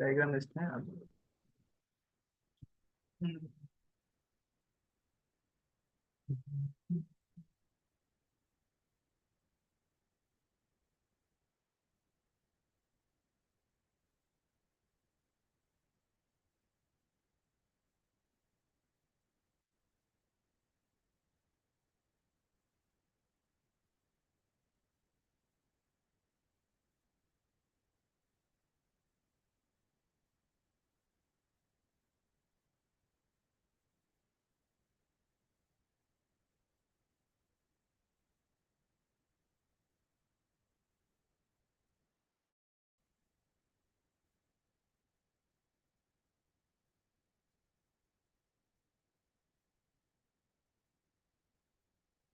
Diagram ఇస్తే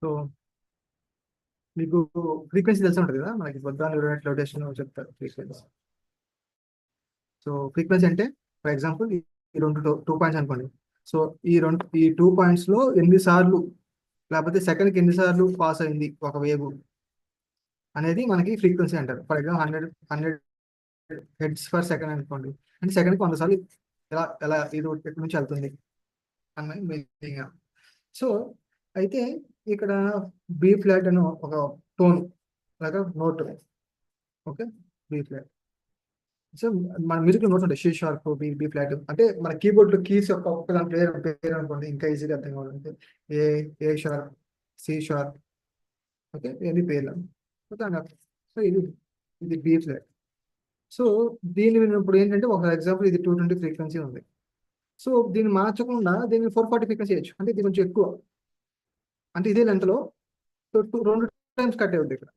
so మీకు frequency తెలిసి ఉంటుంది కదా, మనకి బొద్దాలు రొటేషన్ చెప్తారు ఫ్రీక్వెన్సీ. సో ఫ్రీక్వెన్సీ అంటే ఫర్ ఎగ్జాంపుల్ ఈ రెండు టూ పాయింట్స్ అనుకోండి. సో ఈ 2 పాయింట్స్ లో ఎన్ని సార్లు లేకపోతే సెకండ్కి ఎన్ని సార్లు పాస్ అయింది ఒక వేవ్ అనేది మనకి ఫ్రీక్వెన్సీ అంటారు. For example 100 heads per second అనుకోండి, అంటే సెకండ్కి 100 సార్లు ఎలా ఎలా ఇది ఎక్కడి నుంచి వెళ్తుంది అన్నది మీనింగ్. సో అయితే ఇక్కడ బి ఫ్లాట్ అని ఒక టోన్ లాగా note. Okay, B flat. So మన మ్యూజిక్ నోట్స్ ఉంటాయి, షీ షార్ప్, బి ఫ్లాట్. అంటే మన కీబోర్డ్ లో కీస్ యొక్క ఒక్క దాని పేరు అనుకోండి, ఇంకా ఈజీగా అర్థం కావాలంటే A sharp, C sharp. Okay, ఇవన్నీ పేర్లు. సో ఇది ఇది బి ఫ్లాట్. సో దీన్ని ఇప్పుడు ఏంటంటే ఒక ఎగ్జాంపుల్ ఇది 220 ఫ్రీక్వెన్సీ ఉంది. సో దీన్ని మార్చకుండా దీన్ని 440 ఫ్రీక్వెన్సీ చేయొచ్చు, అంటే ఇది కొంచెం ఎక్కువ, అంటే ఇదే లెంత్ లో 2 టైమ్స్ కట్ అవుతుంది ఇక్కడ.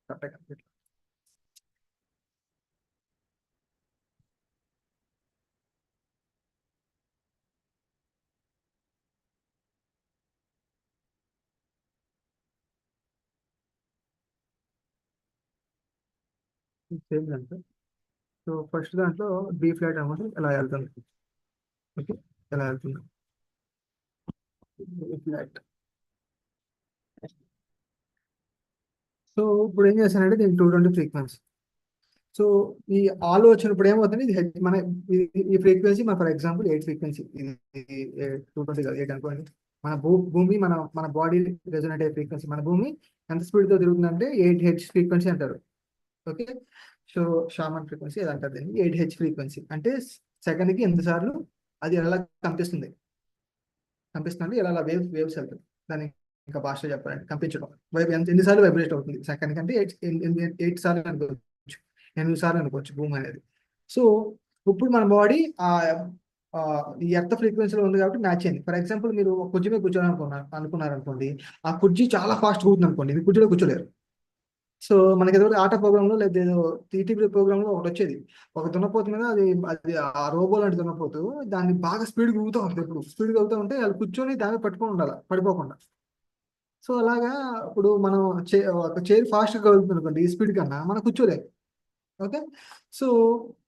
Correct. Same length. So first దాంట్లో బి ఫ్లాట్ అనమాట ఎలా వెళ్తుంది. ఓకే, ఎలా వెళ్తుంది బి ఫ్లాట్. సో ఇప్పుడు ఏం చేస్తానంటే దీనికి 220 ఫ్రీక్వెన్సీ. సో ఈ ఆలోచన ఇప్పుడు ఏమవుతుంది, ఇది మన ఈ ఫ్రీక్వెన్సీ మన ఫర్ ఎగ్జాంపుల్ 8 ఫ్రీక్వెన్సీ, ఇది 220 కాదు 8 అనుకోండి. మన భూమి మన బాడీ రెజొనేట్ అయ్యే ఫ్రీక్వెన్సీ, మన భూమి ఎంత స్పీడ్ తో తిరుగుతుందంటే 8 హెచ్ ఫ్రీక్వెన్సీ అంటారు. ఓకే, సో షామన్ ఫ్రీక్వెన్సీ అది అంటారు దీన్ని 8 హెచ్ ఫ్రీక్వెన్సీ. అంటే సెకండ్కి ఎన్ని సార్లు అది ఎలా కనిపిస్తుంది ఎలా వేవ్స్ వెళ్తుంది దాన్ని ఇంకా భాష చెప్పాలంటే కంపించడం. ఎన్నిసార్లు వైబ్రేట్ అవుతుంది సెకండ్ కంటే 8 సార్లు అనుకోవచ్చు, 8 సార్లు అనుకోవచ్చు భూమి అనేది. సో ఇప్పుడు మన బాడీ ఈ ఎర్త్ ఫ్రీక్వెన్సీలో ఉంది కాబట్టి మ్యాచ్ అయింది. ఫర్ ఎగ్జాంపుల్ మీరు ఒక కుర్చీ మీద అనుకున్నారు అనుకోండి, ఆ కుర్చీ చాలా ఫాస్ట్ కూర్చుంది అనుకోండి, ఇది కుర్చీలో కూర్చోలేరు. సో మనకి ఏదో ఆట ప్రోగ్రామ్ లో లేదా ఏదో ఈటీవీ ప్రోగ్రామ్ లో ఒకటి వచ్చేది, ఒక దున్నపోతు మీద అది అది ఆ రోబో లాంటి దున్నపోతు, దాన్ని బాగా స్పీడ్ ఊగుతూ ఉంటుంది. ఇప్పుడు స్పీడ్ ఊగుతూ ఉంటే అది కూర్చొని దాన్ని పట్టుకొని ఉండాలి పడిపోకుండా. సో అలాగా ఇప్పుడు మనం ఒక చైర్ ఫాస్ట్ గా కదులుతుంది అనుకోండి, ఈ స్పీడ్ కన్నా మనం కూర్చోలేము. ఓకే, సో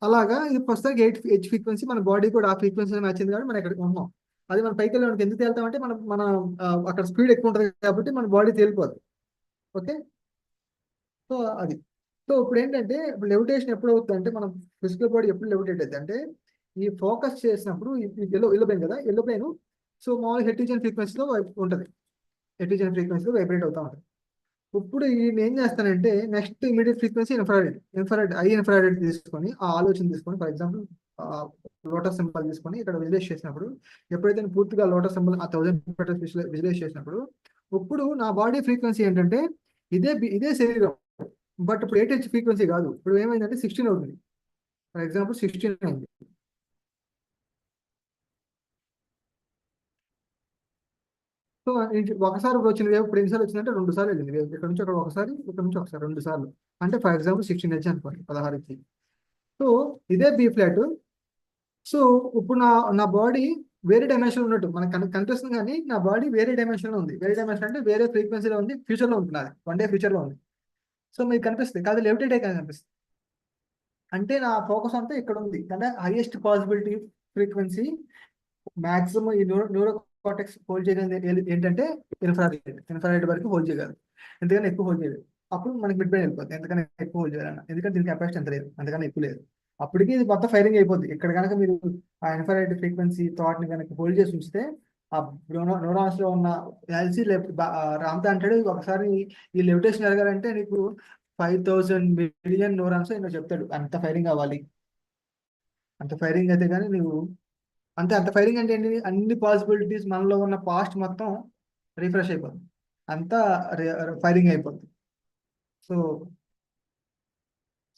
అలాగా ఇది ప్రస్తుతానికి 8 హెచ్ ఫ్రీక్వెన్సీ, మన బాడీ కూడా ఆ ఫ్రీక్వెన్సీ మ్యాచ్ అయింది కాబట్టి మనం ఎక్కడికి ఉన్నాం. అది మన పైకి వెళ్ళడానికి ఎందుకు వెళ్తామంటే మన అక్కడ స్పీడ్ ఎక్కువ ఉంటుంది కాబట్టి మన బాడీ తేలిపోదు. ఓకే, సో అది. సో ఇప్పుడు ఏంటంటే ఇప్పుడు లెవిటేషన్ ఎప్పుడు అవుతుంది అంటే మనం ఫిజికల్ బాడీ ఎప్పుడు లెవిటేట్ అవుతుంది అంటే ఈ ఫోకస్ చేసినప్పుడు ఎల్లో ప్లేన్ కదా, ఎల్లో ప్లేన్. సో మామూలుగా హెర్టిజియన్ ఫ్రీక్వెన్సీలో ఉంటుంది, హెర్టిజియన్ ఫ్రీక్వెన్సీలో వైబ్రేట్ అవుతూ ఉంటుంది. ఇప్పుడు ఈయన ఏం చేస్తానంటే నెక్స్ట్ ఇమీడియట్ ఫ్రీక్వెన్సీ ఇన్ఫ్రారెడ్ తీసుకొని ఆ ఆలోచన తీసుకొని ఫర్ ఎగ్జాంపుల్ లోటస్ సింబల్ తీసుకొని ఇక్కడ విజువలైజ్ చేసినప్పుడు, ఎప్పుడైతే నేను పూర్తిగా లోటస్ సింబల్ ఆ 1000 మీటర్స్ విజువలైజ్ చేసినప్పుడు, ఇప్పుడు నా బాడీ ఫ్రీక్వెన్సీ ఏంటంటే ఇదే శరీరం, బట్ ఇప్పుడు 8 హెచ్ ఫ్రీక్వెన్సీ కాదు. ఇప్పుడు ఏమైందంటే 16 అవుతుంది. ఫర్ ఎగ్జాంపుల్ 16 అయింది. సో ఒకసారి వచ్చిన వేవ్ ఇప్పుడు ఎన్నిసార్లు వచ్చిందంటే 2 సార్లు వెళ్ళింది వేవ్. ఇక్కడ నుంచి అక్కడ ఒకసారి, ఇక్కడ నుంచి ఒకసారి 2 సార్లు. అంటే ఫర్ ఎగ్జాంపుల్ 16 హెచ్ అనుకోండి, 16 హెచ్. సో ఇదే బీ ఫ్లాట్. సో ఇప్పుడు నా బాడీ వేరే డైమెన్షన్ ఉన్నట్టు మనకు కనిపిస్తుంది, కానీ నా బాడీ వేరే డైమెన్షన్ లో ఉంది. వేరే డైమెన్షన్ అంటే వేరే ఫ్రీక్వెన్సీలో ఉంది, ఫ్యూచర్ లో ఉంటుంది, అది 1 డే ఫ్యూచర్ లో ఉంది. సో మీకు కనిపిస్తుంది కాదు, లెవిటేట్ అయ్యి కనిపిస్తుంది. అంటే నా ఫోకస్ అంతా ఇక్కడ ఉంది, అంటే హైయెస్ట్ పాసిబిలిటీ ఫ్రీక్వెన్సీ మాక్సిమం ఈ న్యూరో కార్టెక్స్ హోల్డ్ చేయగలిగేది ఏంటంటే ఇన్ఫ్రారెడ్ వరకు హోల్డ్ చేయగలదు, ఎందుకని ఎక్కువ హోల్డ్ చేయలేదు. అప్పుడు మనకి మిడ్ బ్రెయిన్ వెళ్ళిపోతుంది, ఎందుకని ఎక్కువ హోల్డ్ చేయాలన్న, ఎందుకంటే దీనికి కెపాసిటీ ఎంత లేదు, అందుకని ఎక్కువ లేదు. అప్పటికి ఇది మొత్తం ఫైరింగ్ అయిపోద్ది. ఇక్కడ కనుక మీరు ఆ ఇన్ఫ్రారెడ్ ఫ్రీక్వెన్సీ థాట్ ని కనుక హోల్డ్ చేసి ఉంచితే ఆ న్యూరాన్స్ లో ఉన్న ఎల్సీ రామ్తా అంటాడు ఒకసారి ఈ లెవిటేషన్ జరగాలంటే నీకు 5000 మిలియన్ న్యూరాన్స్ ఇంకా చెప్తాడు, అంత ఫైరింగ్ అవ్వాలి. అంత ఫైరింగ్ అయితే కానీ నువ్వు అంత ఫైరింగ్ అంటే ఏంటి, అన్ని పాసిబిలిటీస్ మనలో ఉన్న పాస్ట్ మొత్తం రిఫ్రెష్ అయిపోతుంది, అంతా ఫైరింగ్ అయిపోతుంది. సో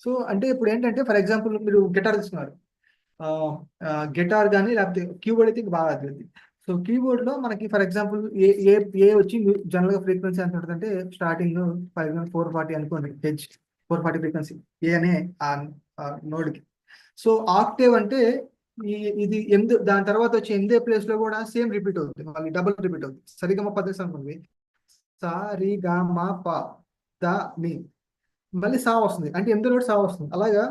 సో అంటే ఇప్పుడు ఏంటంటే ఫర్ ఎగ్జాంపుల్ మీరు గిటార్ తీసుకున్నారు, గిటార్ కానీ లేకపోతే కీబోర్డ్ అయితే ఇంకా బాగా అర్థమైంది. సో కీబోర్డ్ లో మనకి ఫర్ ఎగ్జాంపుల్ ఏ ఏ ఏ వచ్చి జనరల్ గా ఫ్రీక్వెన్సీ ఎంత ఉంటుందంటే స్టార్టింగ్ 440 అనుకోండి, హెచ్ 440 ఫ్రీక్వెన్సీ ఏ అనే ఆ నోడ్ కి. సో ఆక్టేవ్ అంటే ఈ ఇది దాని తర్వాత వచ్చే ఎనిమిదే ప్లేస్ లో కూడా సేమ్ రిపీట్ అవుతుంది, మళ్ళీ డబుల్ రిపీట్ అవుతుంది. సరిగమ పద్ధతి అనుకోండి, సా రి గా మా ప ద మీ, మళ్ళీ సా వస్తుంది అంటే ఎనిమిదో నోట్ సా వస్తుంది. అలాగా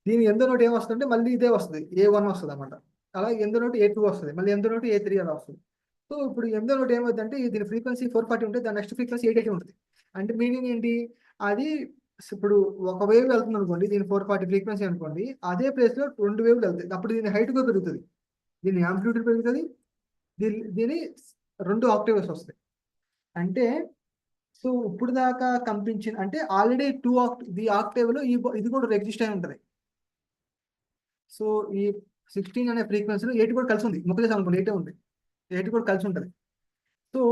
దీని ఎనిమిదో నోట్ ఏం వస్తుంది అంటే మళ్ళీ ఇదే వస్తుంది, ఏ1 వస్తుంది అనమాట. అలాగే ఎనిమిదో నోట్ ఏ2 వస్తుంది, మళ్ళీ ఎనిమిదో నోట్ ఏ3 అలా వస్తుంది. సో ఇప్పుడు ఎనిమిదో నోట్ ఏమవుతుందంటే దీని ఫ్రీక్వెన్సీ 440 ఉంటే దాని నెక్స్ట్ ఫ్రీక్వెన్సీ 880 ఉంటుంది. అంటే మీనింగ్ ఏంటి, అది ఇప్పుడు ఒక వేవ్ వెళ్తుంది అనుకోండి, దీని 440 ఫ్రీక్వెన్సీ అనుకోండి, అదే ప్లేస్ లో రెండు వేవ్లు వెళ్తాయి. అప్పుడు దీని హైట్ కూడా పెరుగుతుంది, దీని యాంప్లిట్యూడ్ పెరుగుతుంది, దీని రెండు ఆక్టేవ్స్ వస్తాయి. అంటే సో ఇప్పుడు దాకా కంపించిన అంటే ఆల్రెడీ ది ఆక్టేవ్ లో ఇది కూడా రిజిస్టర్ అయి ఉంటుంది. సో ఈ 16 అనే ఫ్రీక్వెన్సీలో 8 కూడా కలిసి ఉంది, 37 అనుకోండి 8 ఉంది, 8 కూడా కలిసి ఉంటుంది. సో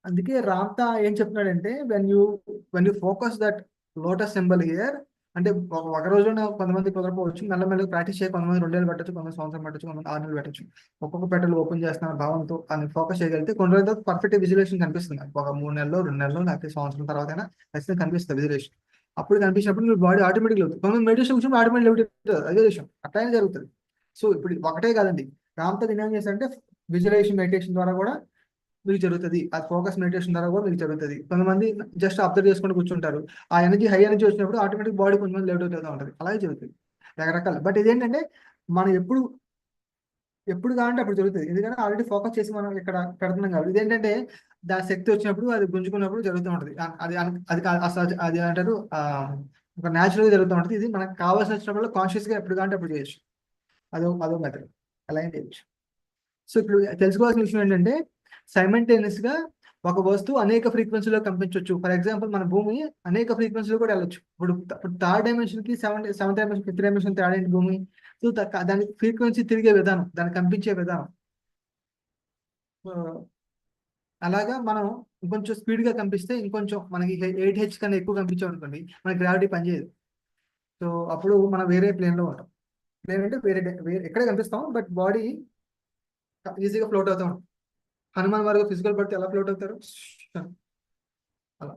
అందుకే రామ్తా ఏం చెప్తున్నాడంటే when you focus that lotus symbol here, అంటే ఒక రోజులో కొంతమంది కుదరపోవచ్చు, మెల్లమెల్లగా ప్రాక్టీస్ చేయ, కొంతమంది 2 నెలలు పెట్టచ్చు, కొంతమంది సంవత్సరం పెట్టచ్చు, కొంతమంది 6 నెలలు పెట్టచ్చు. ఒక్కొక్క పెటల్ ఓపెన్ చేస్తున్న భావంతో అని ఫోకస్ చేయగలిగితే కొన్ని రోజుల తర్వాత పర్ఫెక్ట్ విజులేషన్ కనిపిస్తుంది. ఒక 3 నెలలు 2 నెలలు లేకపోతే సంవత్సరం తర్వాత అయినా ఖచ్చితంగా కనిపిస్తుంది విజులేషన్. అప్పుడు కనిపించినప్పుడు మీ బాడీ ఆటోమేటిక్ అవుతుంది. కొంతమంది మెడిటేషన్ కూర్చొని ఆటోమేటిక్ అదే విషయం అట్లనే జరుగుతుంది. సో ఇప్పుడు ఒకటే కాదండి, రామ్తా దీని ఏం చేస్తారంటే విజువలైజేషన్ మెడిటేషన్ ద్వారా కూడా మీకు జరుగుతుంది, అది ఫోకస్ మెడిటేషన్ ద్వారా కూడా మీకు జరుగుతుంది. కొంతమంది జస్ట్ అబ్జర్వ్ చేసుకుంటూ కూర్చుంటారు, ఆ ఎనర్జీ హై ఎనర్జీ వచ్చినప్పుడు ఆటోమేటిక్ బాడీ కొంతమంది లెవెట్ అవుతూ ఉంటుంది, అలాగే జరుగుతుంది రకరకాల. బట్ ఇదేంటంటే మనం ఎప్పుడు కావాలంటే అప్పుడు జరుగుతుంది, ఎందుకంటే ఆల్రెడీ ఫోకస్ చేసి మనం ఇక్కడ పెడుతున్నాం కాబట్టి. ఇదేంటంటే దాని శక్తి వచ్చినప్పుడు అది గుంజుకున్నప్పుడు జరుగుతూ ఉంటుంది, అది అది అది అంటారు ఒక న్యాచురల్గా జరుగుతూ ఉంటుంది. ఇది మనకు కావాల్సిన వచ్చినప్పుడు కాన్షియస్ గా ఎప్పుడు కావాలంటే అప్పుడు చేయొచ్చు, అదో మెథడ్, అలా ఏం చేయొచ్చు. సో ఇప్పుడు తెలుసుకోవాల్సిన విషయం ఏంటంటే సైమల్టేనియస్ గా ఒక వస్తువు అనేక ఫ్రీక్వెన్సీలో కంపించవచ్చు. ఫర్ ఎగ్జాంపుల్ మన భూమి అనేక ఫ్రీక్వెన్సీలో కూడా వెళ్ళొచ్చు. ఇప్పుడు థర్డ్ డైమెన్షన్ కి సెవెంత్ డైమెన్షన్, ఫిఫ్త్ డైమెన్షన్ తేడా ఏంటి భూమి. సో దాని ఫ్రీక్వెన్సీ తిరిగే విధానం, దాన్ని కంపించే విధానం. సో అలాగా మనం ఇంకొంచెం స్పీడ్ గా కంపిస్తే ఇంకొంచెం మనకి 8H కన్నా ఎక్కువ కంపించాం అనుకోండి, మనకి గ్రావిటీ పనిచేయదు. సో అప్పుడు మనం వేరే ప్లేన్ లో ఉంటాం. ప్లేన్ అంటే వేరే ఎక్కడే కనిపిస్తాం, బట్ బాడీ ఈజీగా ఫ్లోట్ అవుతూ ఉంటాం. హనుమాన్ వారు ఫిజికల్ పడితే ఎలా ఫ్లోట్ అవుతారు అలా.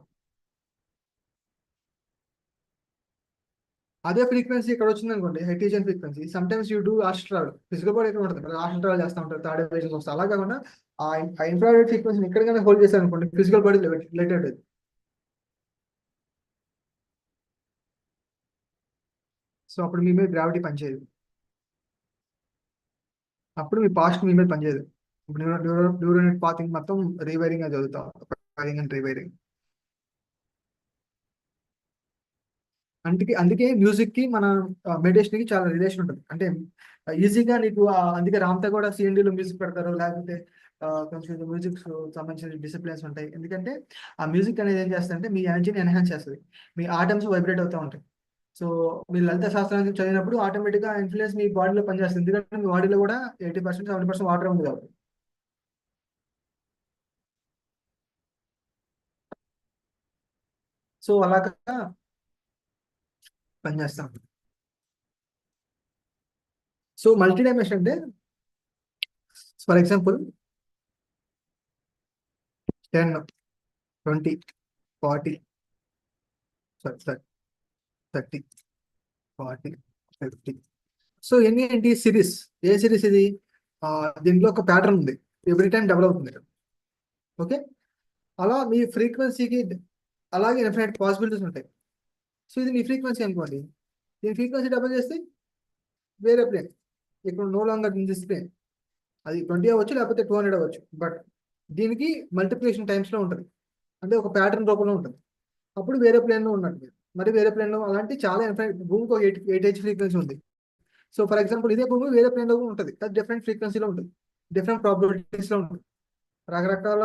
అదే ఫ్రీక్వెన్సీ ఇక్కడ వచ్చింది అనుకోండి, hertzian frequency, some times you do astral, physical body ఎక్కడ ఉంటుంది, ఆస్ట్రల్ ట్రావెల్ చేస్తూ ఉంటారు, థర్డ్ డైమెన్షన్స్ వస్తాయి. అలా కాకుండా ఆ ఇన్ఫ్రారెడ్ ఫ్రీక్వెన్సీ ఎక్కడికైనా హోల్డ్ చేశారు అనుకోండి, ఫిజికల్ బాడీ రిలేటెడ్. సో అప్పుడు మీ మీద గ్రావిటీ పనిచేయదు, అప్పుడు మీ పాస్ట్ మీ మీద పనిచేయదు. ఇప్పుడు న్యూరోనెట్ పాతింగ్ మొత్తం రీవైరింగ్ అది చదువుతాం, వైరింగ్ అండ్ రీవైరింగ్. అందుకే మ్యూజిక్ కి మన మెడిటేషన్ కి చాలా రిలేషన్ ఉంటుంది. అంటే ఈజీగా నీకు అందుకే రామ్తా కూడా సిఎన్డీలో మ్యూజిక్ పెడతారు, లేకపోతే కొంచెం మ్యూజిక్ సంబంధించిన డిసిప్లిన్స్ ఉంటాయి. ఎందుకంటే ఆ మ్యూజిక్ అనేది ఏం చేస్తుందంటే మీ ఎనర్జీని ఎన్హాన్స్ చేస్తుంది, మీ ఆటమ్స్ వైబ్రేట్ అవుతూ ఉంటాయి. సో మీరు లలిత శాస్త్రాన్ని చదివినప్పుడు ఆటోమేటిక్గా ఇన్ఫ్లుయెన్స్ మీ బాడీలో పనిచేస్తుంది, ఎందుకంటే మీ బాడీలో కూడా 80% 70% వాటర్ ఉంది కాబట్టి. సో అలాగా పనిచేస్తాం. సో మల్టీ డైమెన్షన్ అంటే ఫర్ ఎగ్జాంపుల్ 10, 20, 40, 30, 40, 50. సో ఎన్ని ఏంటి సిరీస్, ఏ సిరీస్ ఇది, దీనిలో ఒక ప్యాటర్న్ ఉంది, ఎవ్రీ టైం డబుల్ అవుతుంది. ఓకే, అలా మీ ఫ్రీక్వెన్సీకి అలాగే ఇన్ఫినైట్ పాసిబిలిటీస్ ఉంటాయి. సో ఇది మీ ఫ్రీక్వెన్సీ అనుకోండి, దీని ఫ్రీక్వెన్సీ డబుల్ చేస్తే వేరే ప్లేన్, ఇప్పుడు no longer in this plane, అది 20 అవ్వచ్చు లేకపోతే 200 అవ్వచ్చు, బట్ దీనికి మల్టిప్లికేషన్ టైమ్స్ లో ఉంటుంది, అంటే ఒక ప్యాటర్న్ రూపంలో ఉంటుంది. అప్పుడు వేరే ప్లేన్ లో ఉన్నట్టు. మరి వేరే ప్లేన్లో అలాంటి చాలా భూమికి ఒక ఎయిట్ హెచ్ ఫ్రీక్వెన్సీ ఉంది. సో ఫర్ ఎగ్జాంపుల్ ఇదే భూమి వేరే ప్లేన్లో ఉంటుంది, అది డిఫరెంట్ ఫ్రీక్వెన్సీలో ఉంటుంది, డిఫరెంట్ ప్రాబిలిటీస్లో ఉంటుంది, రకరకాల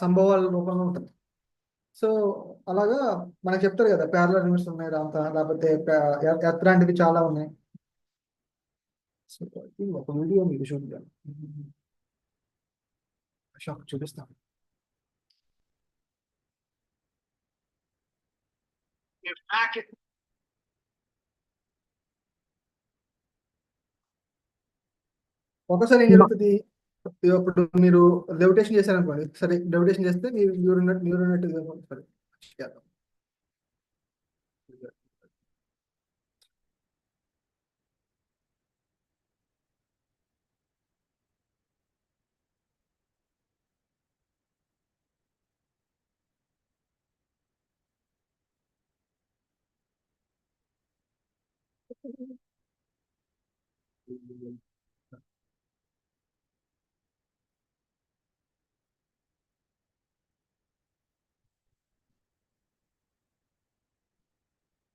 సంభవాల రూపంలో ఉంటుంది. సో అలాగా మనకు చెప్తారు కదా ప్యారలల్ యూనివర్స్ ఉన్నాయి రాంతా, లేకపోతే ఎర్త్ లాంటివి చాలా ఉన్నాయి. సో ఒక వీడియో మీకు చూద్దాం, చూపిస్తాను. ఒకసారి ఏం జరుగుతుంది, ఇప్పుడు మీరు లెవిటేషన్ చేశారనుకోండి, సరే లెవిటేషన్ చేస్తే మీరు న్యూరోనెట్ సరే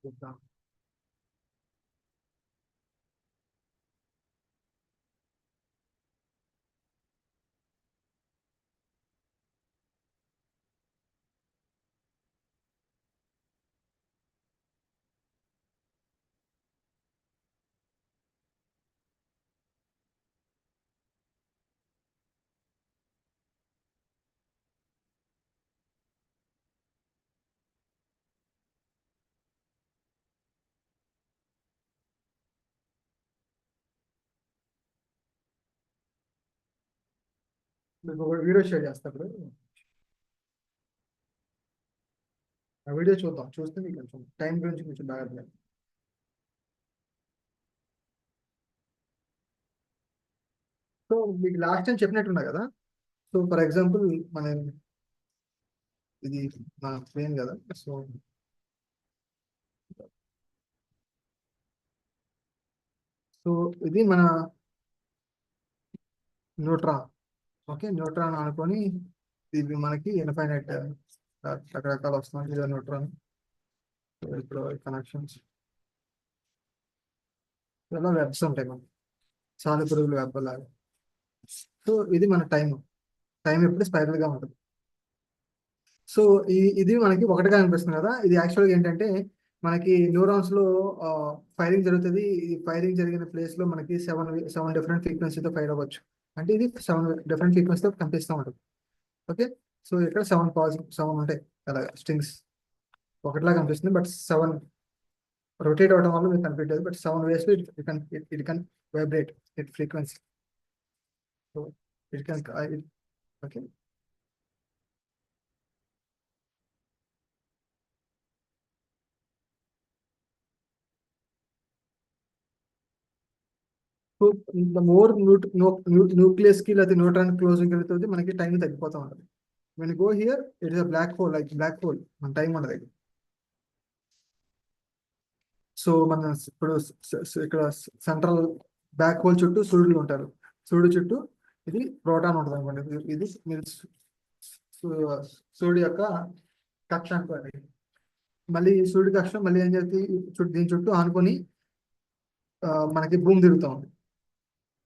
చేద్దాం. మీకు ఒక వీడియో షేర్ చేస్తా ఇప్పుడు, ఆ వీడియో చూద్దాం, చూస్తే మీకు కొంచెం టైం గురించి కొంచెం బాగా అర్థం. సో మీకు లాస్ట్ టైం చెప్పినట్టున్నా కదా. సో ఫర్ ఎగ్జాంపుల్ మన ఇది మన ప్లేన్ కదా. సో సో ఇది మన న్యూట్రాన్. ఓకే, న్యూట్రాన్ అనుకొని ఇది మనకి ఇన్ఫైనైట్ రకరకాల వస్తున్నాయి, ఇది న్యూట్రాన్. ఇప్పుడు కనెక్షన్స్ ఇలా వెబ్స్ ఉంటాయి మనకి, సాలెపురుగులు వెబ్ లాగా. సో ఇది మన టైం, టైం ఎప్పుడు స్పైరల్ గా ఉంటుంది. సో ఇది మనకి ఒకటిగా అనిపిస్తుంది కదా, ఇది యాక్చువల్గా ఏంటంటే మనకి న్యూరాన్స్ లో ఫైరింగ్ జరుగుతుంది. ఈ ఫైరింగ్ జరిగిన ప్లేస్ లో మనకి సెవెన్ డిఫరెంట్ ఫ్రీక్వెన్సీతో ఫైర్ అవ్వచ్చు. అంటే ఇది 7 డిఫరెంట్ ఫ్రీక్వెన్సీతో కనిపిస్తూ ఉంటుంది. ఓకే, సో ఇక్కడ 7 ఉంటాయి అలాగా స్ట్రింగ్స్, ఒకటిలా కనిపిస్తుంది, బట్ 7 రొటేట్ అవడం వల్ల మీకు కనిపించదు, but 7 ways it can vibrate it frequency. So it can okay. So the more nucleus కి లేకపోతే న్యూట్రాన్ క్లోజింగ్ వెళ్తుంది, మనకి టైం తగ్గిపోతూ ఉంటుంది. When go here it is a black hole, like black hole, మన టైం ఉండదు. సో మన ఇప్పుడు ఇక్కడ సెంట్రల్ బ్లాక్ హోల్ చుట్టూ సూర్యుడు ఉంటారు, సూర్యుడు చుట్టూ ఇది ప్రోటాన్ ఉంటుంది అనుకోండి. ఇది మీరు సూర్యుడు యొక్క కక్ష అనుకోండి. మళ్ళీ సూర్యుడి కక్ష మళ్ళీ ఏం చేస్తుంది, దీని చుట్టూ ఆనుకొని మనకి భూమి తిరుగుతూ ఉంది.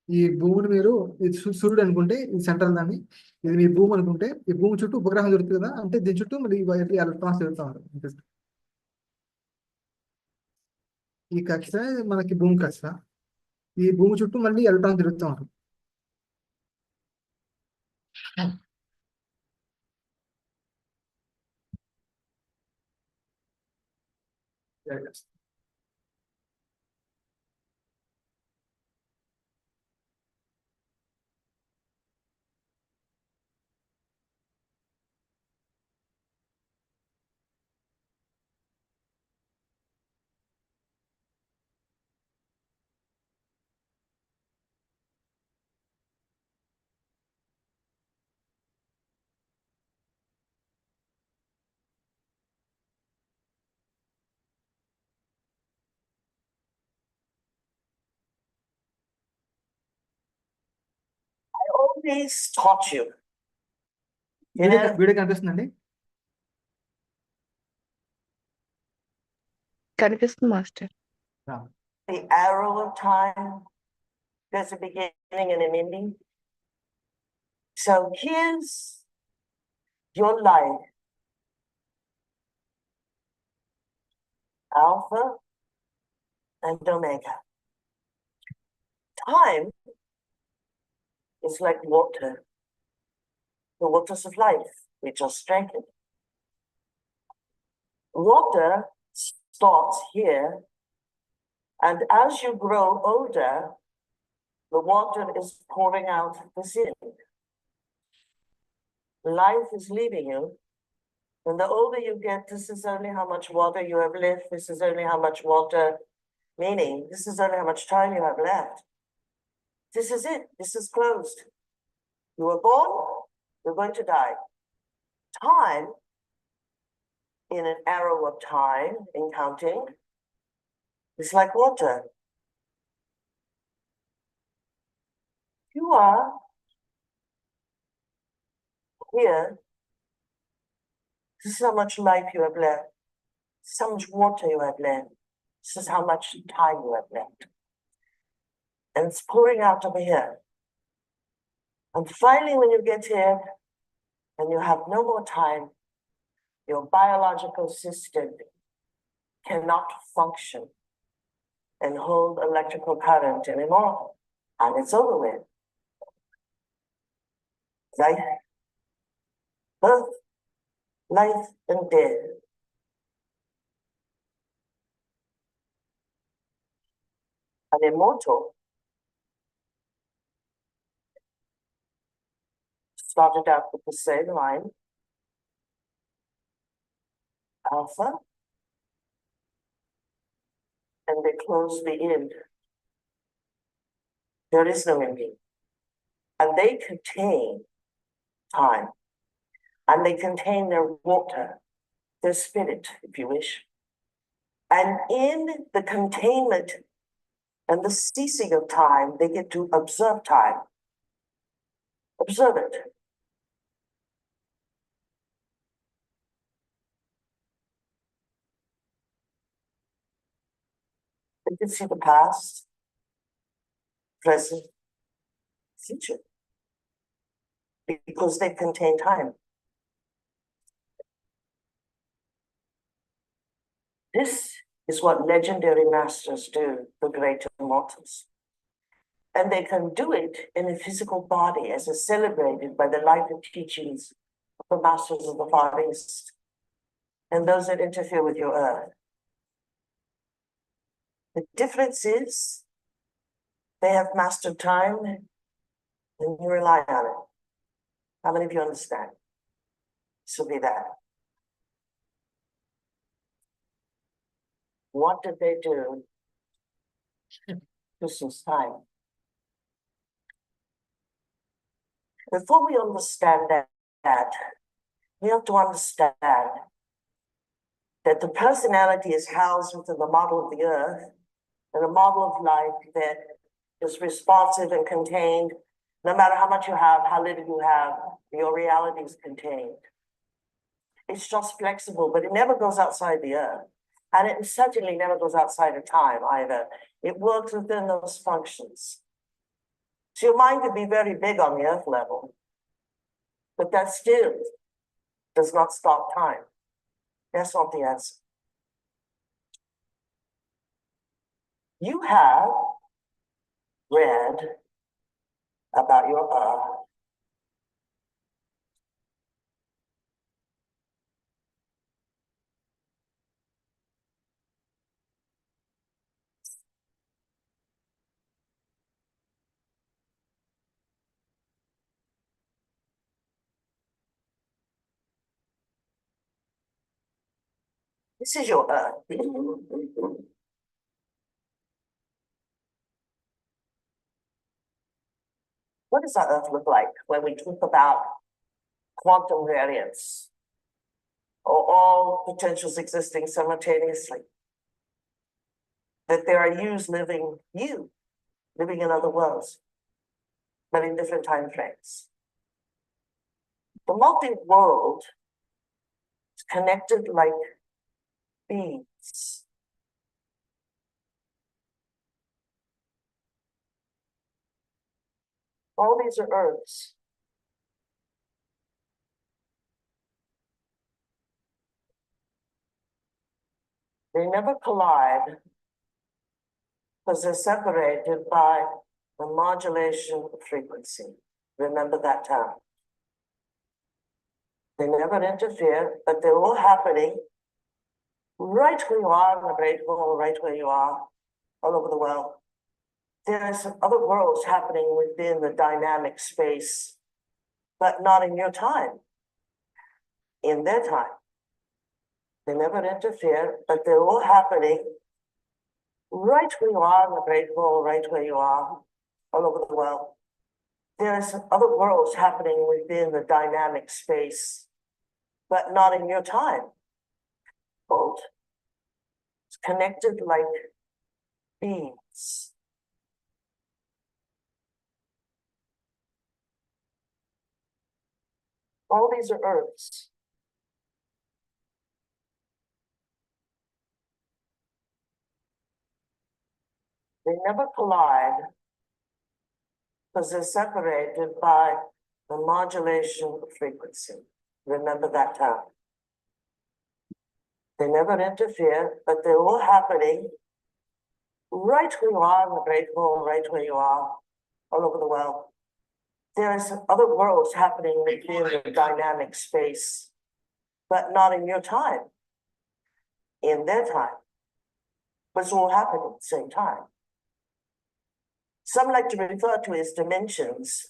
ఈ భూమిని మీరు ఇది సూర్యుడు అనుకుంటే ఇది సెంట్రల్ దాన్ని, ఇది మీ భూమి అనుకుంటే ఈ భూమి చుట్టూ ఉపగ్రహం దొరుకుతుంది కదా, అంటే దీని చుట్టూ మరి ఎలక్ట్రాన్స్ తిరుగుతూ ఉంటాయి. ఈ కక్ష మనకి భూమి కక్ష, ఈ భూమి చుట్టూ మళ్ళీ ఎలక్ట్రాన్ తిరుగుతూ ఉంటుంది. Always taught you. వీడియో కనిపిస్తుందండి. కనిపిస్తుంది master. The arrow of time, there's a beginning and an ending. So here's your life. Alpha and Omega. Time is like water, the waters of life. We just drank it. Water starts here, and as you grow older, the water is pouring out this end. Life is leaving you. And the older you get, this is only how much water you have left. This is only how much water, meaning this is only how much time you have left. This is it. This is closed. You were born, you're going to die. Time, in an arrow of time, in counting, is like water. You are here. This is how much life you have left. This is how much water you have left. This is how much time you have left. And it's pouring out over here. And finally, when you get here and you have no more time, your biological system cannot function and hold electrical current anymore. And it's over with. Life, birth, life, and death. An immortal started out with the same line, alpha, and they close the end. There is no ending. And they contain time. And they contain their water, their spirit, if you wish. And in the containment and the ceasing of time, they get to observe time. Observe it. They can see the past, present, future, because they contain time. This is what legendary masters do, the great immortals. And they can do it in a physical body as is celebrated by the life and teachings of the masters of the Far East and those that interfere with your earth. The difference is they have mastered time and you rely on it. How many of you understand? This will be that. What did they do Christmas time? Before we understand that, we have to understand that the personality is housed within the model of the earth and a model of life that is responsive and contained. No matter how much you have, how little you have, your reality is contained. It's just flexible, but it never goes outside the earth. And it certainly never goes outside of time either. It works within those functions. So your mind could be very big on the earth level, but that still does not stop time. That's not the answer. You have read about your earth. This is your earth. What does our earth look like when we talk about quantum variance or all potentials existing simultaneously? That there are you living in other worlds, but in different time frames. The multi-world is connected like beads All these are earths. They never collide because they're separated by the modulation frequency. Remember that term. They never interfere, but they're all happening right where you are in the Great Wall, right where you are, all over the world. There are some other worlds happening within the dynamic space, but not in your time, in their time. They never interfere, but they're all happening right where you are in the Great Wall, right where you are, all over the world. There are some other worlds happening within the dynamic space, but not in your time. Quote, it's connected like beads. All these are earths. They never collide because they're separated by the modulation frequency. Remember that term. They never interfere, but they're all happening right where you are in the Great Wall, right where you are, all over the world. There are some other worlds happening within the dynamic space, but not in your time, in their time. But it's all happening at the same time. Some like to refer to it as dimensions.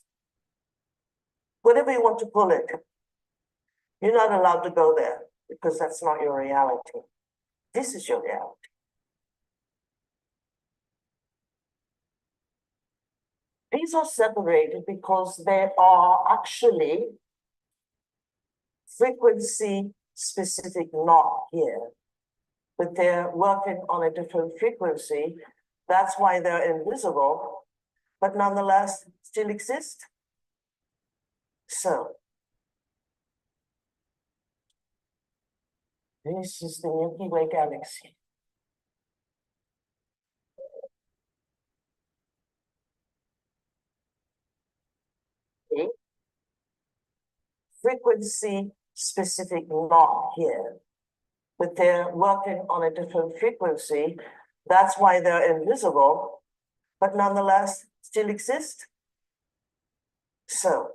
Whatever you want to call it, you're not allowed to go there because that's not your reality. This is your reality. These are separated because they are actually frequency specific, not here, but they're working on a different frequency. That's why they're invisible, but nonetheless still exist. So, this is the Milky Way galaxy. Okay. Frequency specific, not here, but they're working on a different frequency. That's why they're invisible, but nonetheless still exist. So,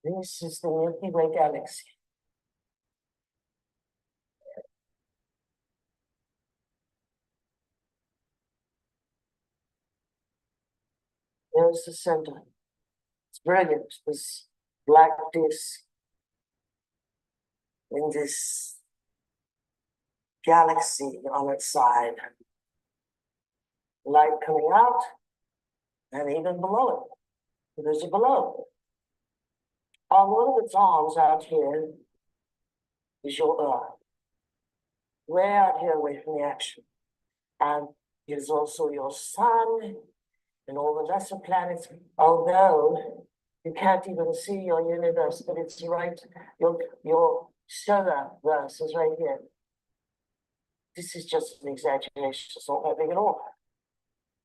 this is the Milky Way galaxy. There's the center. It's brilliant, this black disk in this galaxy on its side. Light coming out, and even below it. There's a below. On one of its arms out here is your Earth. Way out here away from the action. And there's also your sun and all the lesser planets, although you can't even see your universe, but it's right, your solar verse is right here. This is just an exaggeration, it's not that big at all.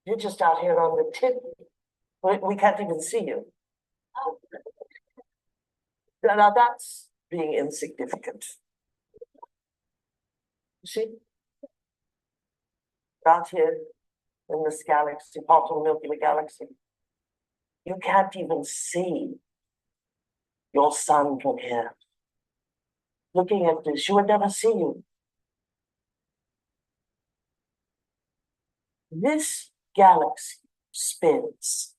You're just out here on the tip. We can't even see you. Now that's being insignificant. You see? Out here in this galaxy, part of the Milky Way galaxy, you can't even see your sun from here. Looking at this, you would never see you. This galaxy spins.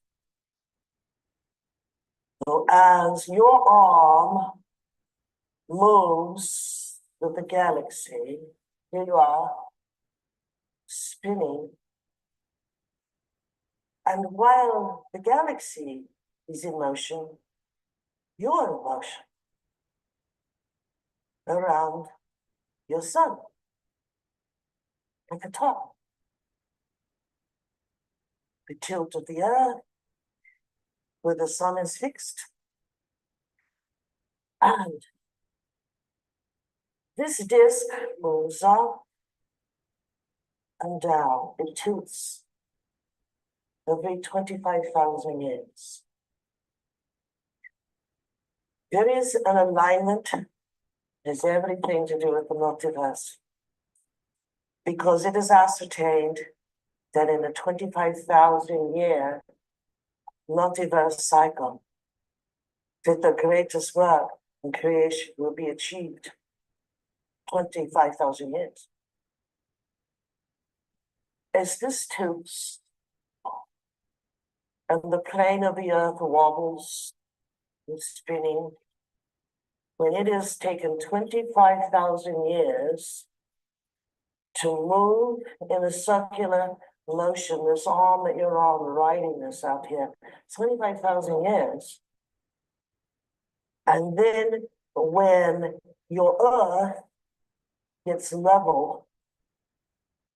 So as your arm moves with the galaxy, here you are, spinning. And while the galaxy is in motion, you're in motion around your sun at the top. The tilt of the earth, where the sun is fixed. And this disk moves up and down. It tilts every 25,000 years. There is an alignment, it has everything to do with the multiverse, because it is ascertained that in a 25,000 year multiverse cycle, that the greatest work in creation will be achieved 25,000 years. As this tilts and the plane of the earth wobbles and spinning, when it has taken 25,000 years to move in a circular motion, this arm that you're on riding this out here, 25,000 years. And then when your earth gets level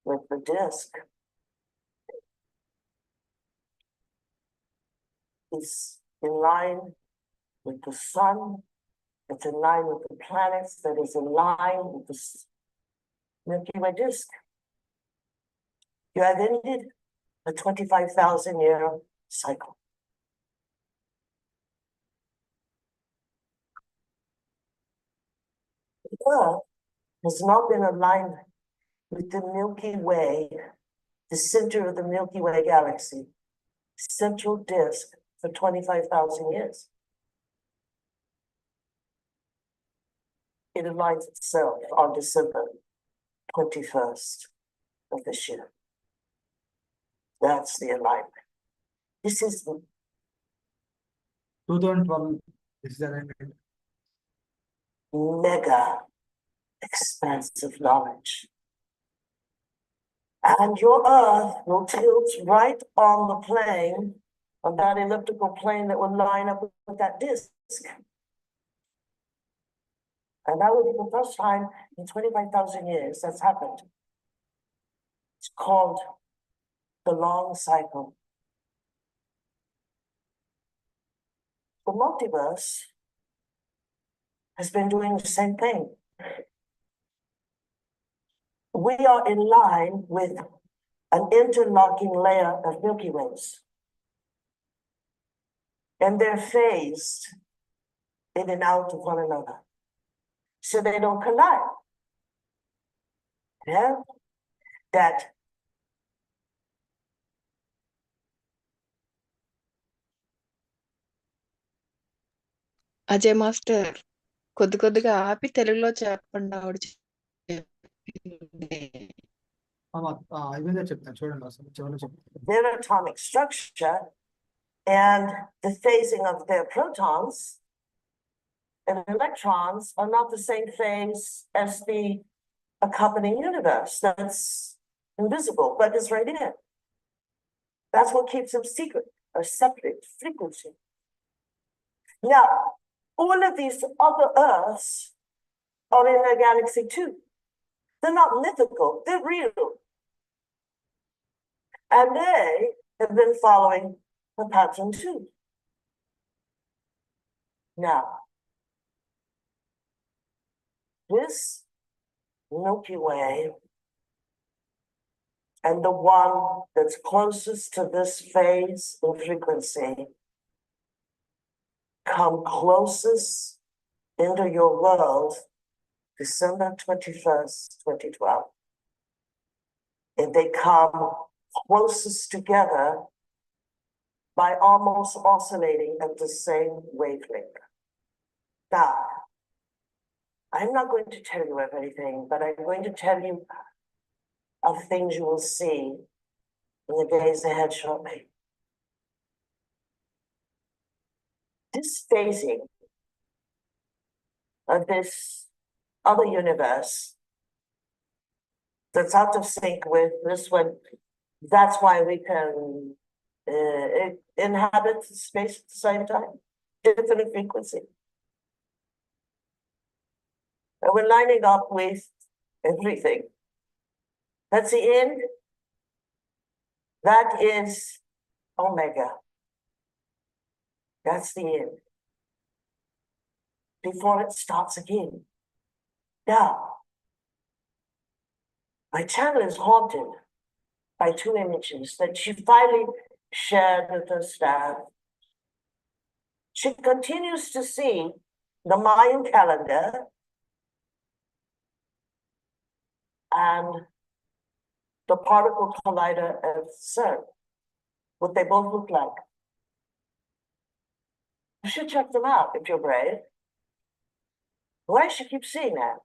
with the disk, it's in line with the sun, it's in line with the planets, that is in line with the Milky Way disk. You have ended a 25,000 year cycle. The Earth has not been aligned with the Milky Way, the center of the Milky Way galaxy, central disk, for 25,000 years. It aligns itself on December 21st of this year. That's the alignment. This is 2012 is the alignment. mega expansive knowledge. And your earth will tilt right on the plane, on that elliptical plane that will line up with that disk. And that will be the first time in 25,000 years that's happened. It's called the long cycle. The multiverse has been doing the same thing. We are in line with an interlocking layer of Milky Ways. And they're phased in and out of one another, so they don't collide. Yeah? That Ajay master కొద్దిగా ఆపి తెలుగులో చెప్పండి ఆవిడ చెప్పింది. అయిపోయిందే చెప్తాను చూడండి అసలు చివరిలో చెప్తాను. their atomic structure and the phasing of their protons and electrons are not the same phase as the accompanying universe that's invisible, but is right in it. That's what keeps them secret, a separate frequency. Now, all of these other Earths are in the galaxy too. They're not mythical, they're real. And they have been following the pattern too. Now, this Milky Way and the one that's closest to this phase in frequency come closest into your world December 21st, 2012. And they come closest together by almost oscillating at the same wavelength. Now, I'm not going to tell you everything, but I'm going to tell you of things you will see in the days ahead shortly. This phasing of this other universe that's out of sync with this one, that's why we can inhabit space at the same time, infinite frequency. And we're lining up with everything. That's the end. That is Omega. That's the end. Before it starts again. Now, my channel is haunted by two images that she finally shared with her staff. She continues to see the Mayan calendar and the particle collider at CERN, what they both look like. You should check them out if you're brave. Why does she keep seeing that?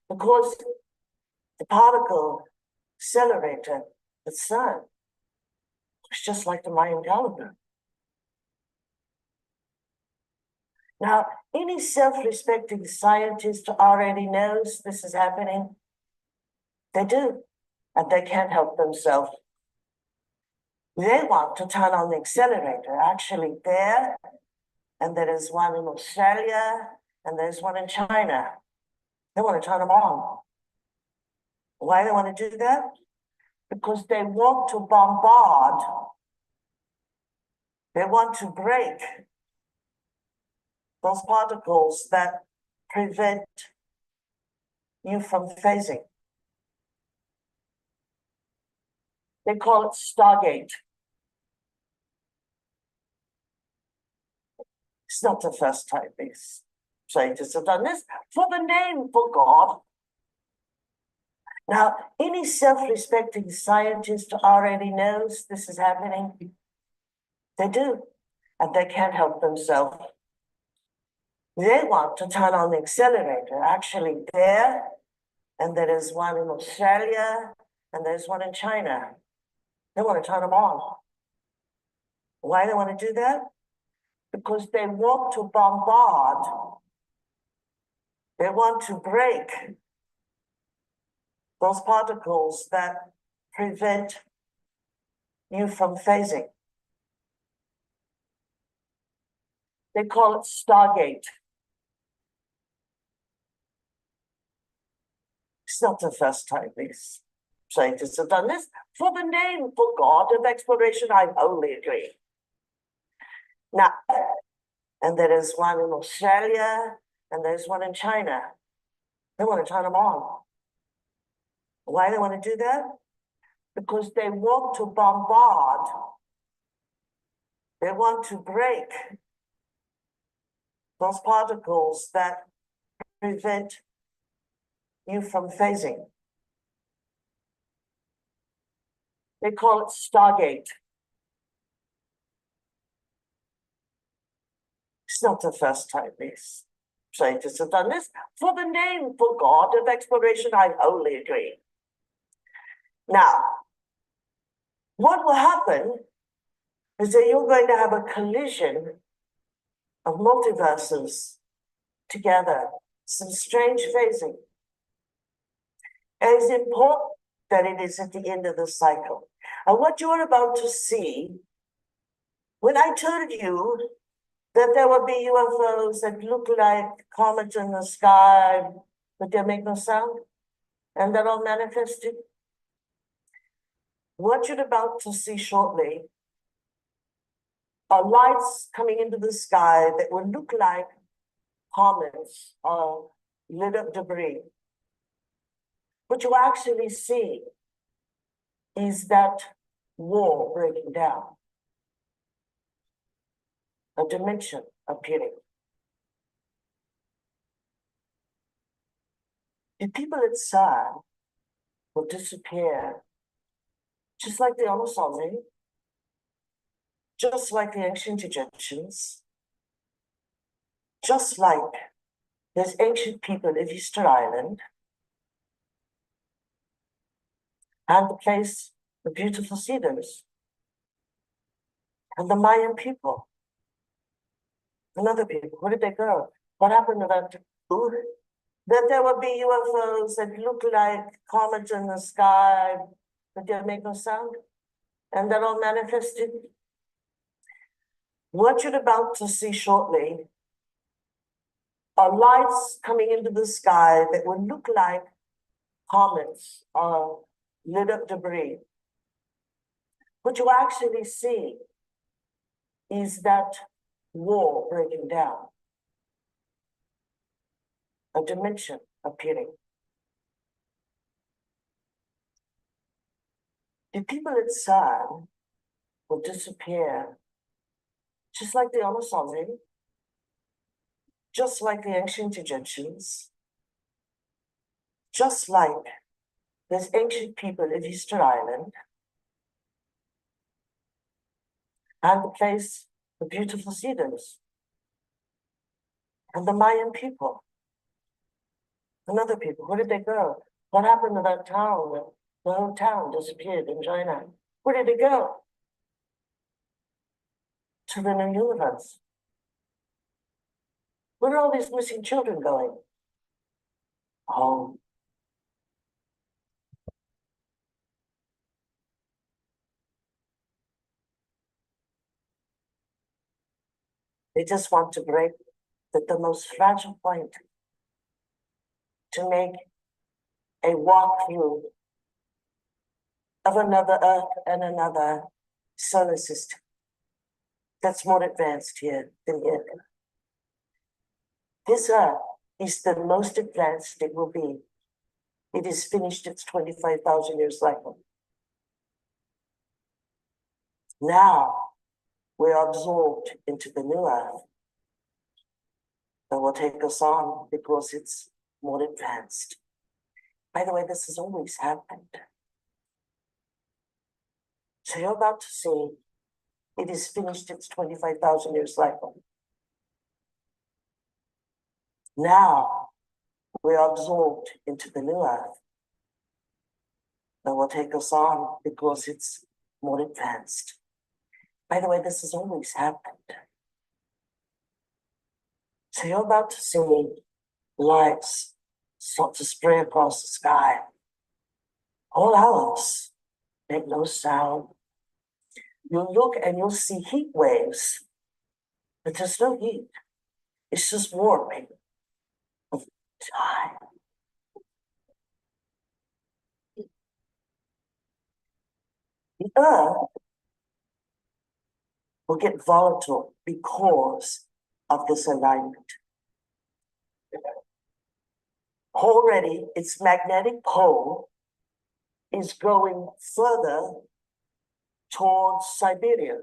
Because the particle accelerator at CERN looks just like the Mayan calendar. Now, any self-respecting scientist already knows this is happening. They do, and they can't help themselves. They want to turn on the accelerator, actually there, and there is one in Australia, and there's one in China. They want to turn them on. Why do they want to do that? Because they want to bombard. They want to break those particles that prevent you from phasing. They call it Stargate. It's not the first time these scientists have done this. For the name, for God. Now, any self-respecting scientist already knows this is happening. They do, and they can't help themselves. They want to turn on the accelerator, actually there, and there is one in Australia, and there's one in China. They want to turn them on. Why do they want to do that? Because they want to bombard. They want to break those particles that prevent you from phasing. They call it Stargate. It's not the first time these scientists have done this. For the name, for God, of exploration, I wholly agree. Now, and there is one in Australia, and there's one in China. They want to turn them on. Why do they want to do that? Because they want to bombard. They want to break those particles that prevent you from phasing. They call it Stargate. It's not the first time these scientists have done this. For the name, for God, of exploration, I wholly agree. Now, what will happen is that you're going to have a collision of multiverses together, some strange phasing. And it's important that it is at the end of the cycle. And what you're about to see, when I told you that there will be UFOs that look like comets in the sky, but they make no sound, and they're all manifested, what you're about to see shortly are lights coming into the sky that will look like comets or lit up debris. What you actually see is that wall breaking down, a dimension appearing. The people at CERN will disappear, just like the Amazon, just like the ancient Egyptians, just like those ancient people of Easter Island, and the place, the beautiful cedars, and the Mayan people, and other people. Where did they go? What happened to them? That there will be UFOs that look like comets in the sky, but they make no sound, and they're all manifested. What you're about to see shortly are lights coming into the sky that will look like comets or lit up debris. What you actually see is that wall breaking down, a dimension appearing. The people at CERN will disappear, just like the Anasazi, just like the ancient Egyptians, just like those ancient people of Easter Island, and the place, the beautiful cedars, and the Mayan people, and other people. Where did they go? What happened to that town? The whole town disappeared in China. Where did it go? To the new universe. Where are all these missing children going? Home. They just want to break the most fragile point, to make a walkthrough of another Earth and another solar system that's more advanced here than here. This Earth is the most advanced it will be. It has finished its 25,000 year cycle. Now we are absorbed into the new Earth that will take us on because it's more advanced. By the way, this has always happened. So you're about to see it has finished its 25,000 year cycle. Now we are absorbed into the new Earth that will take us on because it's more advanced. By the way, this has always happened. So you're about to see lights start to spray across the sky. All hours, make no sound. You'll look and you'll see heat waves, but there's no heat. It's just warming of time. The Earth will get volatile because of this alignment. Already, its magnetic pole is going further towards Siberia.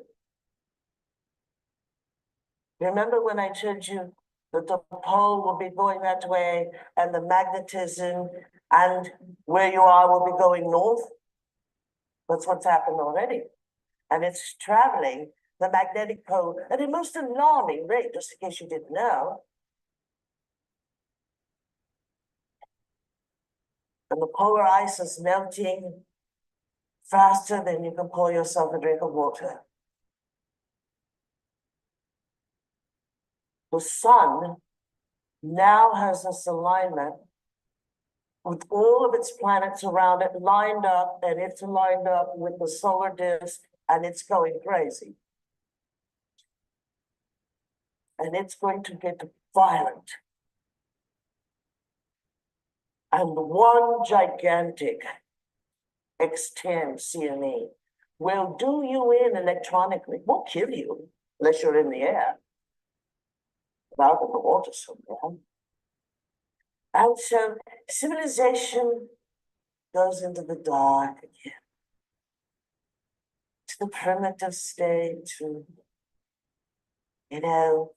Remember when I told you that the pole will be going that way and the magnetism and where you are will be going north? That's what's happened already. And it's traveling the magnetic pole at a most alarming rate, just in case you didn't know. And the polar ice is melting faster than you can pour yourself a drink of water. The sun now has this alignment with all of its planets around it lined up, and it's lined up with the solar disk, and it's going crazy. And it's going to get violent. And one gigantic X10 CME will do you in electronically. Won't kill you unless you're in the air, out in the water somewhere. And so civilization goes into the dark again, to the primitive state, to,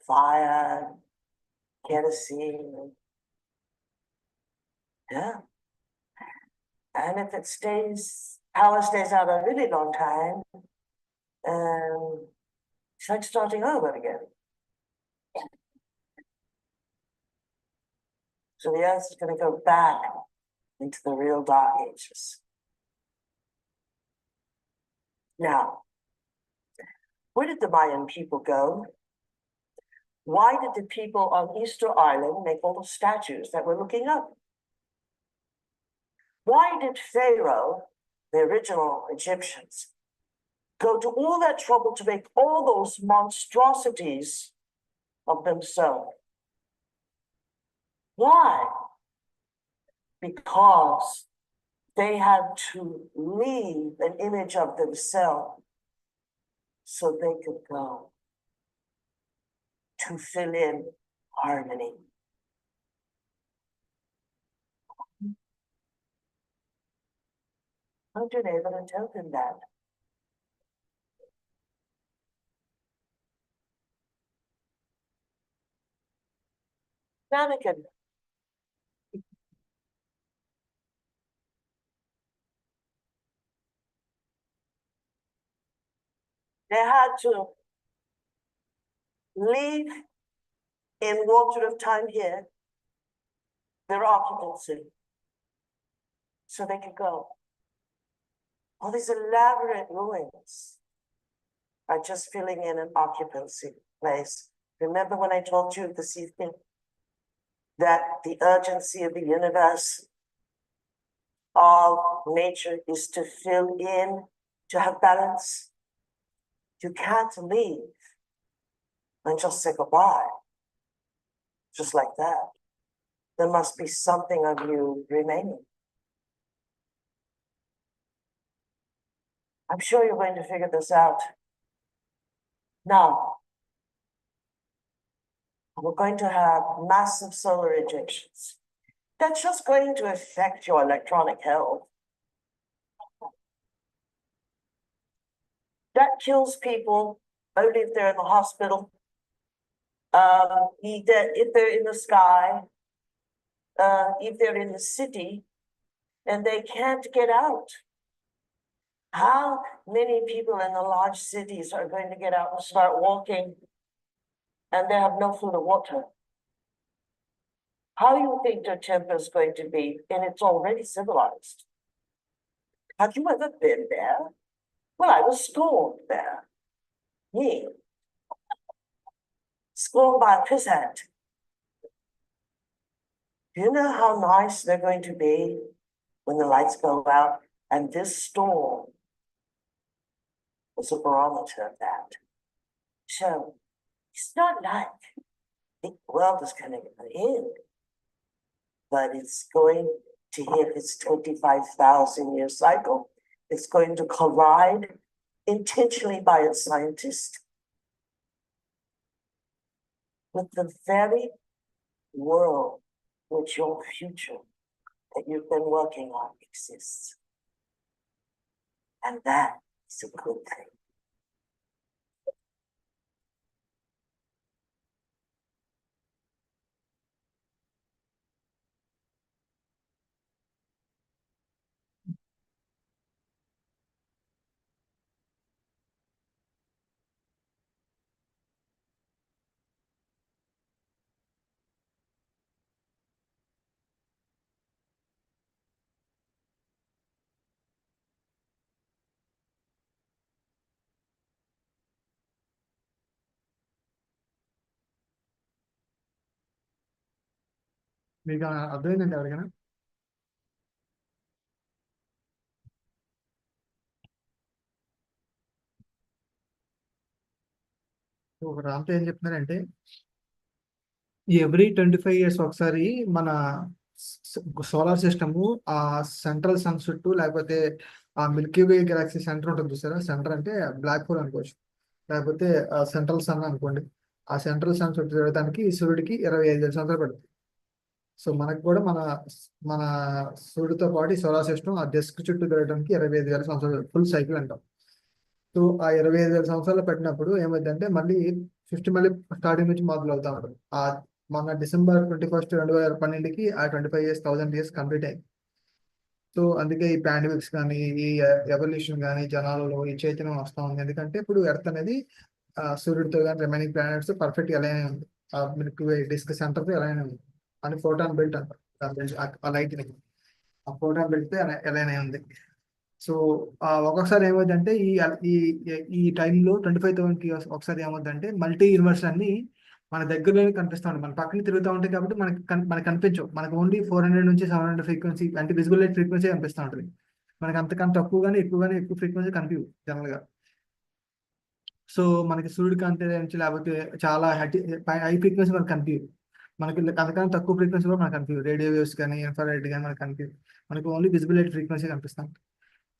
fire, kerosene. Yeah. And if it power stays out a really long time, it's like starting over again. So the Earth is going to go back into the real dark ages. Now, where did the Mayan people go? Why did the people on Easter Island make all the statues that we're looking up? Why did Pharaoh, the original Egyptians, go to all that trouble to make all those monstrosities of themselves? Why? Because they had to leave an image of themselves so they could go to fill in harmony. Don't you able to tell them that? mannequin. They had to leave in water of time here their occupancy so they could go. All these elaborate ruins are just filling in an occupancy place. Remember when I told you this evening that the urgency of the universe, of nature, is to fill in, to have balance? You can't leave and just say goodbye, just like that. There must be something of you remaining. I'm sure you're going to figure this out. Now, we're going to have massive solar ejections. That's just going to affect your electronic health. That kills people only if they're in the hospital, if they're in the sky, if they're in the city, and they can't get out. How many people in the large cities are going to get out and start walking and they have no food or water? How do you think their temper is going to be? And it's already civilized. Have you ever been there? Well, I was schooled there. Me. Schooled by a peasant. Do you know how nice they're going to be when the lights go out? And this storm was a barometer of that. So it's not like the world is going to end, but it's going to hit its 25,000-year cycle. It's going to collide intentionally by its scientists with the very world which your future that you've been working on exists. And that is a good thing. మీకు అర్థమైందండి ఎవరికైనా? రామ్తో ఏం చెప్తున్నారంటే every 25 years ఒకసారి మన solar system ఆ central sun చుట్టూ, లేకపోతే ఆ మిల్కీ వే గెలాక్సీ సెంటర్ ఉంటుంది చూసారా, సెంటర్ అంటే బ్లాక్ హోల్ అనుకోవచ్చు, లేకపోతే సెంట్రల్ సన్ అనుకోండి. ఆ సెంట్రల్ సన్ చుట్టూ తిరగడానికి సూర్యుడికి 25,000 సంవత్సరాలు పడుతుంది. సో మనకు కూడా మన మన సూర్యుడితో పాటు సోలార్ సిస్టమ్ ఆ డెస్క్ చుట్టూ తిరగడానికి 25,000 సంవత్సరాలు, ఫుల్ సైకిల్ అంటాం. సో ఆ 25,000 సంవత్సరాలు పెట్టినప్పుడు ఏమైందంటే మళ్ళీ మళ్ళీ స్టార్టింగ్ నుంచి మొదలు అవుతా ఉంటుంది. ఆ మన December 21st 2012కి ఆ 25,000 years కంప్లీట్ అయింది. సో అందుకే ఈ పాండమిక్స్ కానీ, ఈ ఎవల్యూషన్ కానీ, జనాలలో ఈ చైతన్యం వస్తూ ఉంది. ఎందుకంటే ఇప్పుడు ఎర్త్ అనేది సూర్యుడితో కానీ రిమైనింగ్ ప్లానెట్స్ పర్ఫెక్ట్ ఎలానే ఉంది. ఆ మిల్కీ వే డిస్క్ సెంటర్ ఎలానే ఉంది అని ఫోటాన్ బెల్ట్ అంటారు. ఆ లైట్ ని ఆ ఫోటాన్ బెల్ట్ ఎలానే ఉంది. సో ఒక్కొక్కసారి ఏమవుతుందంటే ఈ ఈ ఈ టైంలో 25,000 ఒకసారి ఏమవుతుందంటే మల్టీ యూనివర్స్ అన్ని మన దగ్గరలోనే కనిపిస్తూ ఉంటాయి, మన పక్కన తిరుగుతూ ఉంటాయి. కాబట్టి మనకు కనిపించవు. మనకు ఓన్లీ 400 నుంచి 700 ఫ్రీక్వెన్సీ అంటే విజిబుల్ లైట్ ఫ్రీక్వెన్సీ కనిపిస్తూ ఉంటుంది. మనకి అంతకన్నా ఎక్కువ ఫ్రీక్వెన్సీ కనిపించవు జనరల్ గా. సో మనకి సూర్యుడి కాంతి నుంచి, లేకపోతే చాలా హై ఫ్రీక్వెన్సీ మనకు కనిపించవు. మనకి అంతకన్నా తక్కువ ఫ్రీక్వెన్సీ కూడా మనకు కనిపించవు. రేడియో వేవ్స్ కానీ, ఇన్ఫ్రారెడ్ కానీ మనకు కనిపించవు. మనకి ఓన్లీ విజిబుల్ లైట్ ఫ్రీక్వెన్సీ కనిపిస్తాం.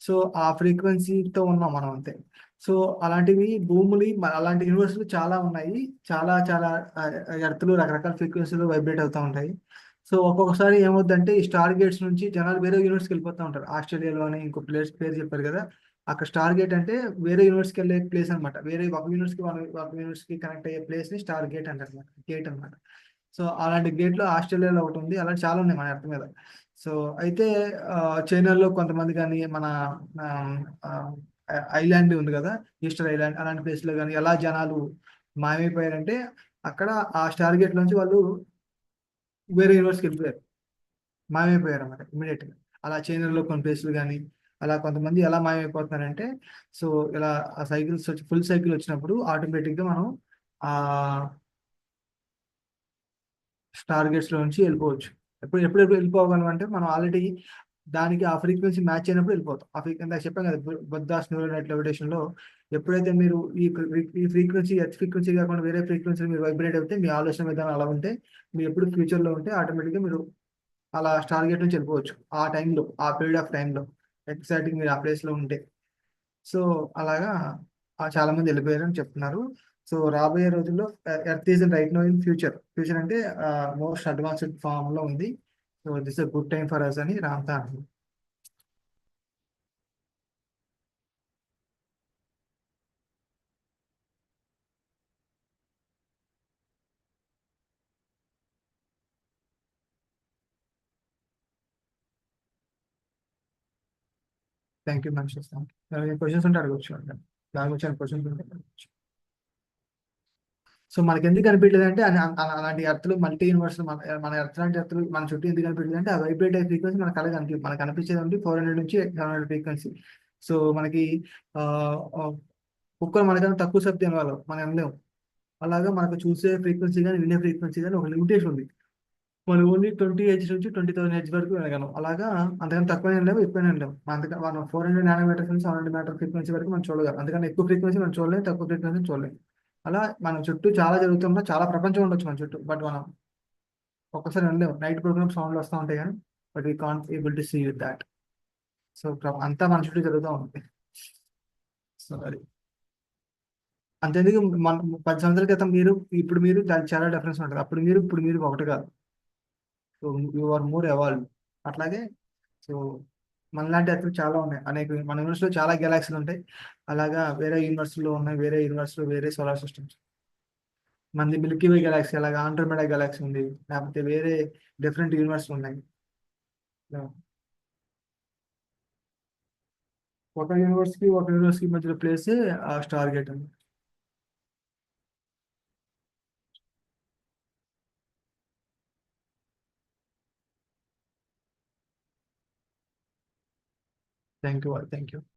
సో ఆ ఫ్రీక్వెన్సీతో ఉన్నాం మనం అంతే. సో అలాంటివి అలాంటి యూనివర్స్లు చాలా ఉన్నాయి. చాలా చాలా ఎర్త్లు రకరకాల ఫ్రీక్వెన్సీలు వైబ్రేట్ అవుతూ ఉంటాయి. సో ఒక్కొక్కసారి ఏమవుతుందంటే ఈ స్టార్ గేట్స్ నుంచి జనాలు వేరే యూనివర్స్కి వెళ్ళిపోతూ ఉంటారు. ఆస్ట్రేలియాలోని ఇంకో పేరు చెప్పారు కదా, అక్కడ స్టార్ గేట్ అంటే వేరే యూనివర్స్కి వెళ్ళే ప్లేస్ అనమాట. వేరే ఒక యూనివర్స్కి కనెక్ట్ అయ్యే ప్లేస్ ని స్టార్ గేట్ అంటారు అనమాట, గేట్ అనమాట. సో అలాంటి గేట్లు ఆస్ట్రేలియాలో ఒకటి ఉంది, అలాంటి చాలా ఉన్నాయి మన ఎర్త్ మీద. సో అయితే చైనాలో కొంతమంది కానీ మన ఐలాండ్ ఉంది కదా, ఈస్టర్ ఐలాండ్, అలాంటి ప్లేస్లో కానీ ఎలా జనాలు మాయమైపోయారంటే అక్కడ ఆ స్టార్ గేట్ నుంచి వాళ్ళు వేరే యూనివర్స్కి వెళ్ళిపోయారు, మాయమైపోయారు అన్నమాట ఇమీడియట్గా. అలా చైనాలో కొన్ని ప్లేసులు కానీ అలా కొంతమంది ఎలా మాయమైపోతున్నారంటే, సో ఇలా ఆ సైకిల్స్ వచ్చి ఫుల్ సైకిల్ వచ్చినప్పుడు ఆటోమేటిక్గా మనం ఆ స్టార్ గేట్స్ లో నుంచి వెళ్ళిపోవచ్చు. ఎప్పుడు వెళ్ళిపోగలం అంటే మనం ఆల్రెడీ దానికి ఆ ఫ్రీక్వెన్సీ మ్యాచ్ అయినప్పుడు వెళ్ళిపోతాం. ఆ ఫ్రీక్వెన్సీ చెప్పాం కదా, బుద్ధాస్ న్యూరల్ నెట్ లెవిటేషన్ లో ఎప్పుడైతే మీరు ఈ ఫ్రీక్వెన్సీ ఎర్త్ ఫ్రీక్వెన్సీ కాకుండా వేరే ఫ్రీక్వెన్సీ మీరు వైబ్రేట్ అయితే, మీ ఆలోచన విధానం అలా ఉంటే, మీరు ఎప్పుడు ఫ్యూచర్ లో ఉంటే ఆటోమేటిక్గా మీరు అలా స్టార్ గేట్ నుంచి వెళ్ళిపోవచ్చు ఆ టైంలో, ఆ పీరియడ్ ఆఫ్ టైంలో ఎగ్జాక్ట్గా మీరు ఆ ప్లేస్ లో ఉంటే. సో అలాగా చాలా మంది వెళ్ళిపోయారని చెప్తున్నారు. సో రాబోయే రోజుల్లో earth is right now in future, future అంటే మోస్ట్ అడ్వాన్స్డ్ ఫామ్ లో ఉంది. So this a good time for us అని రామ్తా అంటుంది. థ్యాంక్ యూ మంచి క్వశ్చన్స్ ఉంటే అడగచ్చు, దాని గురించి క్వశ్చన్స్ ఉంటే అడగచ్చు. సో మనకి ఎందుకు కనిపించలేదు అంటే అలాంటి ఎర్త్లు మల్టీ యూనివర్స్, మన ఎర్త్ లాంటి ఎర్త్లు మన చుట్టూ ఎందుకు కనిపించలేదు అంటే ఆ వైబ్రేట్ అయ్యే ఫ్రీక్వెన్సీ మన కళ మనకు కనిపించేది అంటే 400 నుంచి 700 ఫ్రీక్వెన్సీ. సో మనకి ఆ, ఆ, కుక్కలు మనకన్నా తక్కువ శబ్దం వాళ్ళు మనం అనలేము. అలాగా మనకు చూసే ఫ్రీక్వెన్సీ కానీ వినే ఫ్రీక్వెన్సీ కానీ ఒక లిమిటేషన్ ఉంది. మనం ఓన్లీ 20 హెచ్ నుంచి 20,000 హెచ్ వరకు వినగలం. అలాగా అంతకన్నా తక్కువ లేవు, ఎక్కువ లేవు. అంతగా మనం 400 నానోమీటర్స్ నుంచి 700 మీటర్ ఫ్రీక్వెన్సీ వరకు మనం చూడగలం. అందుకని ఎక్కువ ఫ్రీక్వెన్సీ మనం చూడలేము, తక్కువ ఫ్రీక్వెన్సీ చూడలేము. అలా మన చుట్టూ చాలా జరుగుతున్నా, చాలా ప్రపంచం ఉండొచ్చు మన చుట్టూ, బట్ మనం ఒక్కసారి వినలేము. నైట్ ప్రోగ్రామ్ సౌండ్లు వస్తూ ఉంటాయి కానీ but we can't able to see with that. So అంతా మన చుట్టూ జరుగుతూ ఉంటుంది. సో అది అంతేందుకు మన 10 సంవత్సరాల క్రితం మీరు ఇప్పుడు మీరు దానికి చాలా డిఫరెన్స్ ఉంటుంది. అప్పుడు మీరు ఇప్పుడు మీరు ఒకటి కాదు. So you are more evolve. అట్లాగే సో మనలాంటి ఎత్తులు చాలా ఉన్నాయి, అనేక మన యూనివర్స్ లో చాలా గెలాక్సీలు ఉంటాయి. అలాగా వేరే యూనివర్స్ లో ఉన్నాయి, వేరే యూనివర్స్ లో వేరే సోలార్ సిస్టమ్స్. మనది మిల్కీ వే గెలాక్సీ, అలాగా ఆండ్రోమెడా గెలాక్సీ ఉంది, లేకపోతే వేరే డిఫరెంట్ యూనివర్స్ ఉన్నాయి. ఒక యూనివర్స్ కి మధ్యలో ప్లేస్ ఆ స్టార్ గేట్ ఉంది. Thank you.